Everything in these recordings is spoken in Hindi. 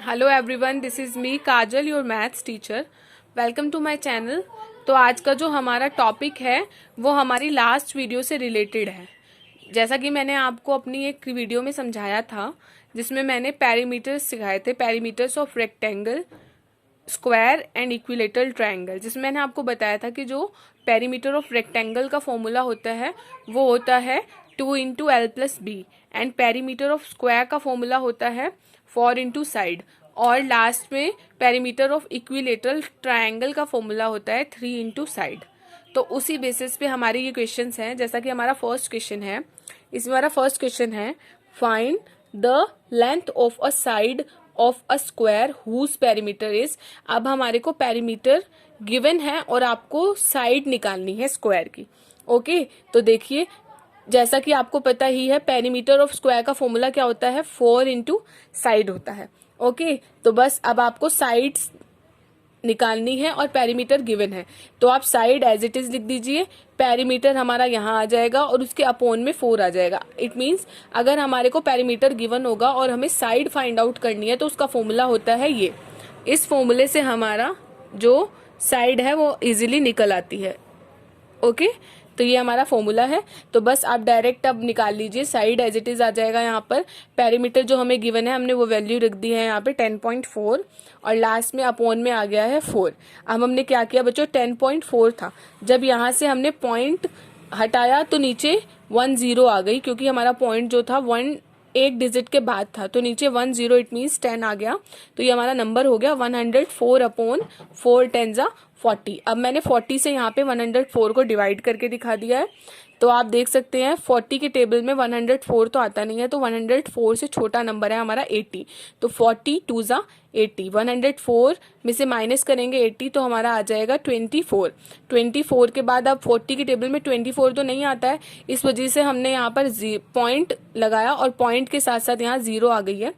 Hello everyone, this is me Kajal, your maths teacher. Welcome to my channel. तो आज का जो हमारा टॉपिक है वो हमारी लास्ट वीडियो से रिलेटेड है। जैसा कि मैंने आपको अपनी एक वीडियो में समझाया था जिसमें मैंने पैरीमीटर्स सिखाए थे, perimeters of rectangle, square and equilateral triangle, जिसमें मैंने आपको बताया था कि जो पेरीमीटर ऑफ रेक्टेंगल का फॉर्मूला होता है वो होता है 2 × L + B and perimeter of square का फॉर्मूला होता है 4 × साइड, और लास्ट में पेरीमीटर ऑफ इक्विलेटरल ट्रायंगल का फॉर्मूला होता है 3 × साइड। तो उसी बेसिस पे हमारे ये क्वेश्चंस हैं। जैसा कि हमारा फर्स्ट क्वेश्चन है, इसमें हमारा फर्स्ट क्वेश्चन है find the length of a side of a square whose perimeter is. अब हमारे को पेरीमीटर गिवन है और आपको साइड निकालनी है स्क्वायर की। ओके, तो देखिए, जैसा कि आपको पता ही है पेरीमीटर ऑफ स्क्वायर का फॉर्मूला क्या होता है, 4 × साइड होता है। ओके, तो बस अब आपको साइड्स निकालनी है और पेरीमीटर गिवन है, तो आप साइड एज इट इज लिख दीजिए। पेरीमीटर हमारा यहाँ आ जाएगा और उसके अपोन में 4 आ जाएगा। इट मीन्स अगर हमारे को पेरीमीटर गिवन होगा और हमें साइड फाइंड आउट करनी है तो उसका फॉर्मूला होता है ये। इस फॉर्मूले से हमारा जो साइड है वो इजीली निकल आती है। ओके, तो ये हमारा फॉर्मूला है। तो बस आप डायरेक्ट अब निकाल लीजिए, साइड एज इट इज आ जाएगा। यहाँ पर पेरीमीटर जो हमें गिवन है हमने वो वैल्यू रख दी है यहाँ पे 10.4 और लास्ट में अपोन में आ गया है 4। अब हमने क्या किया बच्चों, 10.4 था, जब यहाँ से हमने पॉइंट हटाया तो नीचे 10 आ गई, क्योंकि हमारा पॉइंट जो था 1 एक डिजिट के बाद था, तो नीचे 10, इट मीन्स 10 आ गया। तो ये हमारा नंबर हो गया 104/4 10 40। अब मैंने 40 से यहाँ पे 104 को डिवाइड करके दिखा दिया है। तो आप देख सकते हैं 40 के टेबल में 104 तो आता नहीं है, तो 104 से छोटा नंबर है हमारा 80। तो 40 2 × 80, 104 में से माइनस करेंगे 80 तो हमारा आ जाएगा 24। 24 के बाद अब 40 के टेबल में 24 तो नहीं आता है, इस वजह से हमने यहाँ पर पॉइंट लगाया और पॉइंट के साथ साथ यहाँ 0 आ गई है।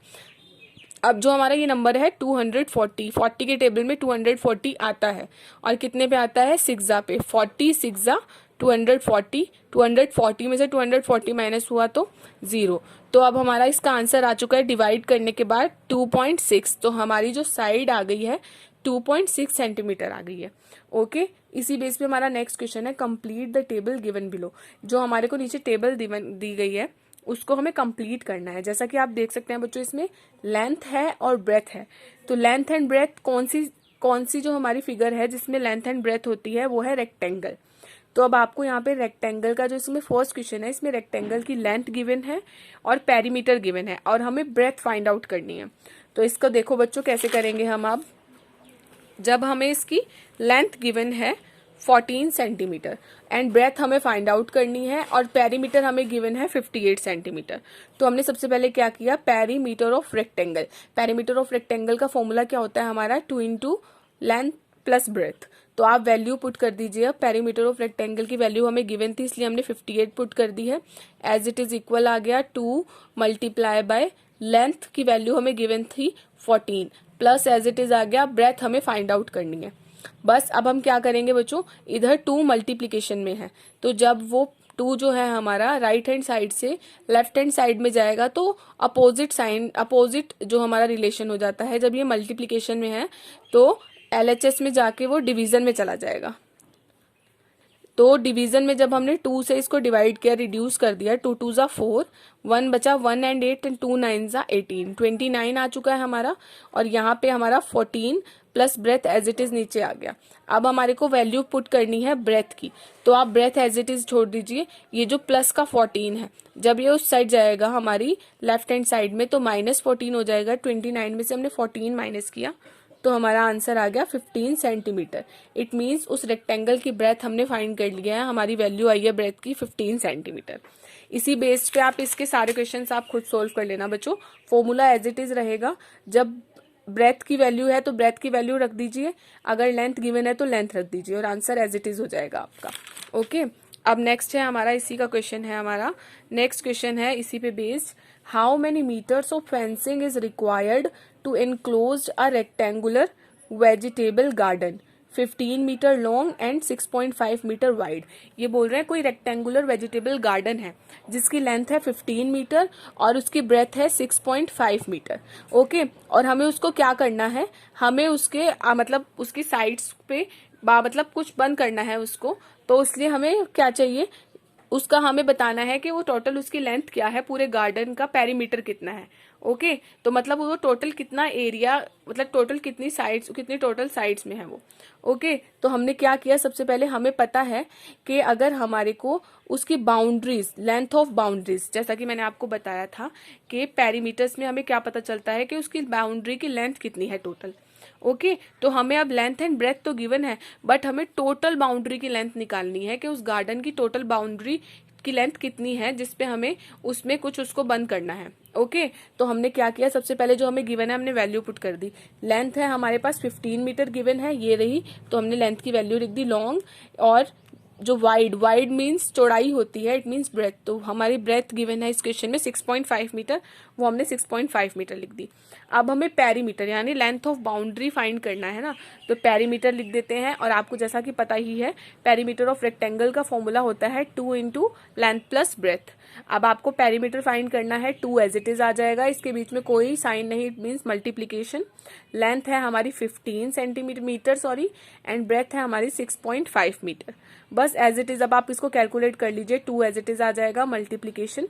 अब जो हमारा ये नंबर है 240, 40 के टेबल में 240 आता है और कितने पे आता है, 6 पे। 40 6 240, 240 में से 240 माइनस हुआ तो 0। तो अब हमारा इसका आंसर आ चुका है डिवाइड करने के बाद 2.6। तो हमारी जो साइड आ गई है 2.6 सेंटीमीटर आ गई है। ओके, इसी बेस पे हमारा नेक्स्ट क्वेश्चन है complete the table given below. जो हमारे को नीचे टेबल दी गई है उसको हमें कंप्लीट करना है। जैसा कि आप देख सकते हैं बच्चों, इसमें लेंथ है और ब्रेथ है। तो लेंथ एंड ब्रेथ कौन सी जो हमारी फिगर है जिसमें लेंथ एंड ब्रेथ होती है वो है रेक्टेंगल। तो अब आपको यहाँ पे रेक्टेंगल का जो इसमें फर्स्ट क्वेश्चन है, इसमें रेक्टेंगल की लेंथ गिवन है और पेरीमीटर गिवन है और हमें ब्रेथ फाइंड आउट करनी है। तो इसको देखो बच्चों कैसे करेंगे हम। अब जब हमें इसकी लेंथ गिवन है 14 सेंटीमीटर एंड ब्रेथ हमें फाइंड आउट करनी है और पेरीमीटर हमें गिवन है 58 सेंटीमीटर। तो हमने सबसे पहले क्या किया, perimeter of rectangle. Perimeter of rectangle का फॉर्मूला क्या होता है हमारा, 2 × लेंथ + ब्रेथ। तो आप वैल्यू पुट कर दीजिए। अब पेरीमीटर ऑफ रेक्टेंगल की वैल्यू हमें गिवन थी इसलिए हमने 58 पुट कर दी है। एज इट इज इक्वल आ गया 2 × लेंथ की वैल्यू हमें गिवन थी 14 प्लस एज इट इज आ गया ब्रेथ हमें फाइंड आउट करनी है। बस अब हम क्या करेंगे बच्चों, इधर 2 मल्टीप्लीकेशन में है, तो जब वो 2 जो है हमारा राइट हैंड साइड से लेफ्ट हैंड साइड में जाएगा तो अपोजिट जो हमारा रिलेशन हो जाता है। जब ये मल्टीप्लीकेशन में है तो LHS में जाके वो डिवीजन में चला जाएगा। तो डिवीजन में जब हमने 2 से इसको डिवाइड किया, रिड्यूस कर दिया, 2 2 × 4, 1 बचा 1 एंड 8 एंड 2 9 × 18, 29 आ चुका है हमारा। और यहाँ पे हमारा 14 plus breadth as it is नीचे आ गया। अब हमारे को वैल्यू पुट करनी है ब्रेथ की, तो आप ब्रेथ एज इट इज छोड़ दीजिए। ये जो प्लस का 14 है जब ये उस साइड जाएगा हमारी लेफ्ट हैंड साइड में तो -14 हो जाएगा। 29 में से हमने 14 माइनस किया तो हमारा आंसर आ गया 15 सेंटीमीटर। इट मीन्स उस रेक्टेंगल की ब्रेथ हमने फाइंड कर लिया है, हमारी वैल्यू आई है ब्रेथ की 15 सेंटीमीटर। इसी बेस पे आप इसके सारे क्वेश्चंस आप खुद सोल्व कर लेना बच्चों। फॉर्मूला एज इट इज रहेगा, जब ब्रेथ की वैल्यू है तो ब्रेथ की वैल्यू रख दीजिए, अगर लेंथ गिवन है तो लेंथ रख दीजिए और आंसर एज इट इज हो जाएगा आपका। ओके, अब नेक्स्ट है हमारा, इसी का क्वेश्चन है हमारा। नेक्स्ट क्वेश्चन है इसी पे based, how many metres of fencing is required to enclose a rectangular vegetable garden 15 metre long and 6.5 metre wide. ये बोल रहे हैं कोई रेक्टेंगुलर वेजिटेबल गार्डन है जिसकी लेंथ है 15 मीटर और उसकी ब्रेथ है 6.5 मीटर। ओके, और हमें उसको क्या करना है, हमें उसके मतलब उसकी साइड्स पे मतलब कुछ बंद करना है उसको। तो इसलिए हमें क्या चाहिए, उसका हमें बताना है कि वो टोटल उसकी लेंथ क्या है, पूरे गार्डन का पेरीमीटर कितना है। ओके, तो मतलब वो टोटल कितना एरिया, मतलब टोटल कितनी साइड्स, कितनी टोटल साइड्स में है वो। ओके, तो हमने क्या किया, सबसे पहले हमें पता है कि अगर हमारे को उसकी बाउंड्रीज, लेंथ ऑफ बाउंड्रीज, जैसा कि मैंने आपको बताया था कि पेरीमीटर्स में हमें क्या पता चलता है कि उसकी बाउंड्री की लेंथ कितनी है टोटल। ओके, तो हमें अब लेंथ एंड ब्रेथ तो गिवन है, बट हमें टोटल बाउंड्री की लेंथ निकालनी है कि उस गार्डन की टोटल बाउंड्री की लेंथ कितनी है जिसपे हमें उसमें कुछ उसको बंद करना है। ओके, तो हमने क्या किया, सबसे पहले जो हमें गिवन है हमने वैल्यू पुट कर दी। लेंथ है हमारे पास 15 मीटर गिवन है, ये रही, तो हमने लेंथ की वैल्यू लिख दी लॉन्ग, और जो वाइड मीन्स चौड़ाई होती है, इट मीन्स ब्रेथ, तो हमारी ब्रेथ गिवन है इस क्वेश्चन में 6.5 मीटर, वो हमने 6.5 मीटर लिख दी। अब हमें पेरीमीटर यानी लेंथ ऑफ बाउंड्री फाइंड करना है ना, तो पेरीमीटर लिख देते हैं। और आपको जैसा कि पता ही है, पेरीमीटर ऑफ रेक्टेंगल का फॉर्मूला होता है 2 इंटू लेंथ प्लस ब्रेथ। अब आपको पेरीमीटर फाइंड करना है, 2 एज इट इज आ जाएगा, इसके बीच में कोई साइन नहीं, इट मीन्स मल्टीप्लीकेशन। लेंथ है हमारी 15 सेंटीमीटर सॉरी, एंड ब्रेथ है हमारी 6.5 मीटर। बस एज इट इज अब आप इसको कैलकुलेट कर लीजिए, 2 एज इट इज आ जाएगा, मल्टीप्लीकेशन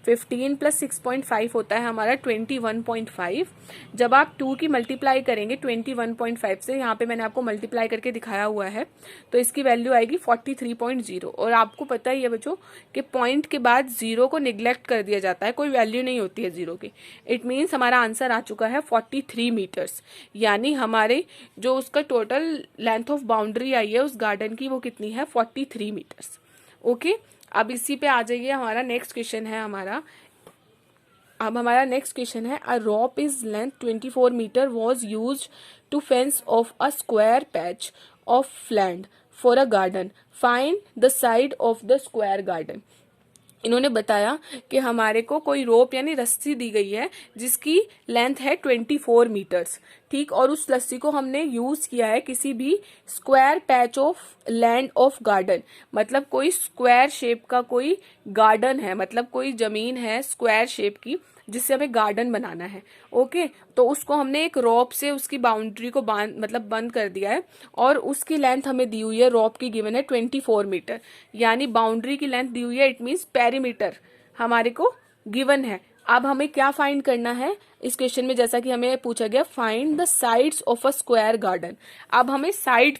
15 प्लस 6.5 होता है हमारा 21.5। जब आप 2 की मल्टीप्लाई करेंगे 21.5 से, यहाँ पे मैंने आपको मल्टीप्लाई करके दिखाया हुआ है, तो इसकी वैल्यू आएगी 43.0। और आपको पता ही है बच्चों कि पॉइंट के बाद जीरो को निग्लेक्ट कर दिया जाता है, कोई वैल्यू नहीं होती है जीरो की। इट मीन्स हमारा आंसर आ चुका है 43 मीटर्स, यानी हमारे जो उसका टोटल लेंथ ऑफ बाउंड्री आई है उस गार्डन की, वो कितनी है, 43 मीटर्स। ओके, अब इसी पे आ जाइए, हमारा नेक्स्ट क्वेश्चन है हमारा नेक्स्ट क्वेश्चन है, a rope is length 24 metre was use to fence off a square patch of land for a garden, find the side of the square garden. इन्होंने बताया कि हमारे को कोई रोप यानी रस्सी दी गई है जिसकी लेंथ है 24 मीटर्स, ठीक, और उस रस्सी को हमने यूज किया है किसी भी square patch of land of garden, मतलब कोई स्क्वायर शेप का कोई गार्डन है, मतलब कोई जमीन है स्क्वायर शेप की जिससे हमें गार्डन बनाना है। ओके, तो उसको हमने एक रॉप से उसकी बाउंड्री को बंद कर दिया है, और उसकी लेंथ हमें दी हुई है, रॉप की गिवन है 24 मीटर, यानी बाउंड्री की लेंथ दी हुई है, इट मीन्स पेरीमीटर हमारे को गिवन है। अब हमें क्या फाइंड करना है इस क्वेश्चन में, जैसा कि हमें पूछा गया find the sides of a square garden. अब हमें साइड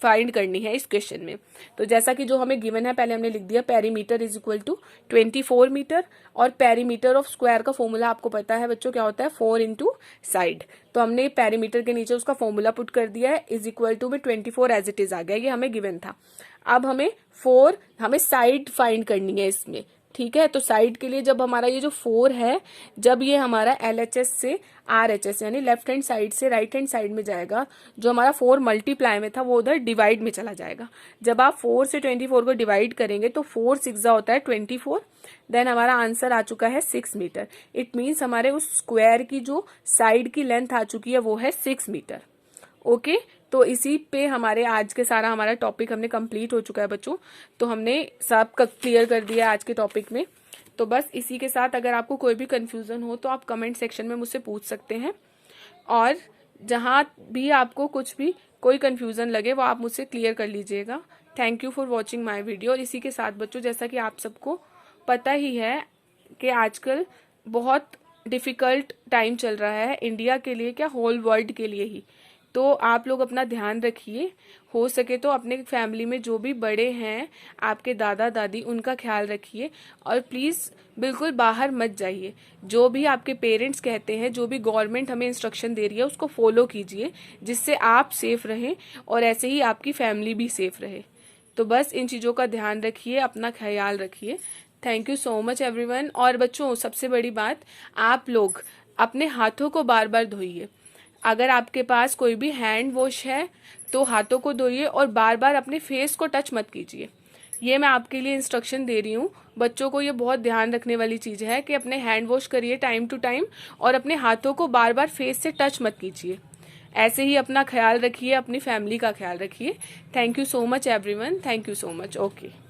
फाइंड करनी है इस क्वेश्चन में, तो जैसा कि जो हमें गिवन है पहले हमने लिख दिया, perimeter is equal to 24 metre, और पेरीमीटर ऑफ स्क्वायर का फॉर्मूला आपको पता है बच्चों क्या होता है, 4 इंटू साइड। तो हमने पेरीमीटर के नीचे उसका फॉर्मूला पुट कर दिया है, इज इक्वल टू में 24 एज इट इज आ गया, ये हमें गिवन था। अब हमें साइड फाइंड करनी है इसमें, ठीक है। तो साइड के लिए जब हमारा ये जो 4 है, जब ये हमारा LHS से RHS यानी लेफ्ट हैंड साइड से राइट हैंड साइड में जाएगा, जो हमारा 4 मल्टीप्लाई में था वो उधर डिवाइड में चला जाएगा। जब आप 4 से 24 को डिवाइड करेंगे तो 4 6 होता है 24, देन हमारा आंसर आ चुका है 6 मीटर। इट मीन्स हमारे उस स्क्वायर की जो साइड की लेंथ आ चुकी है वो है 6 मीटर। ओके, तो इसी पे हमारे आज के सारा हमारा टॉपिक हमने कंप्लीट हो चुका है बच्चों, तो हमने सब क्लियर कर दिया आज के टॉपिक में। तो बस इसी के साथ अगर आपको कोई भी कंफ्यूजन हो तो आप कमेंट सेक्शन में मुझसे पूछ सकते हैं, और जहां भी आपको कुछ भी कोई कंफ्यूजन लगे वो आप मुझसे क्लियर कर लीजिएगा। Thank you for watching my video. और इसी के साथ बच्चों, जैसा कि आप सबको पता ही है कि आजकल बहुत डिफिकल्ट टाइम चल रहा है इंडिया के लिए, क्या होल वर्ल्ड के लिए ही, तो आप लोग अपना ध्यान रखिए। हो सके तो अपने फैमिली में जो भी बड़े हैं, आपके दादा दादी, उनका ख्याल रखिए, और प्लीज़ बिल्कुल बाहर मत जाइए। जो भी आपके पेरेंट्स कहते हैं, जो भी गवर्नमेंट हमें इंस्ट्रक्शन दे रही है, उसको फॉलो कीजिए, जिससे आप सेफ रहें और ऐसे ही आपकी फैमिली भी सेफ रहे। तो बस इन चीज़ों का ध्यान रखिए, अपना ख्याल रखिए। Thank you so much everyone. और बच्चों, सबसे बड़ी बात, आप लोग अपने हाथों को बार बार धोइए। अगर आपके पास कोई भी हैंड वॉश है तो हाथों को धोइए, और बार बार अपने फेस को टच मत कीजिए। ये मैं आपके लिए इंस्ट्रक्शन दे रही हूँ बच्चों को, ये बहुत ध्यान रखने वाली चीज़ है कि अपने हैंड वॉश करिए टाइम टू टाइम, और अपने हाथों को बार बार फेस से टच मत कीजिए। ऐसे ही अपना ख्याल रखिए, अपनी फैमिली का ख्याल रखिए। Thank you so much everyone, thank you so much. Okay.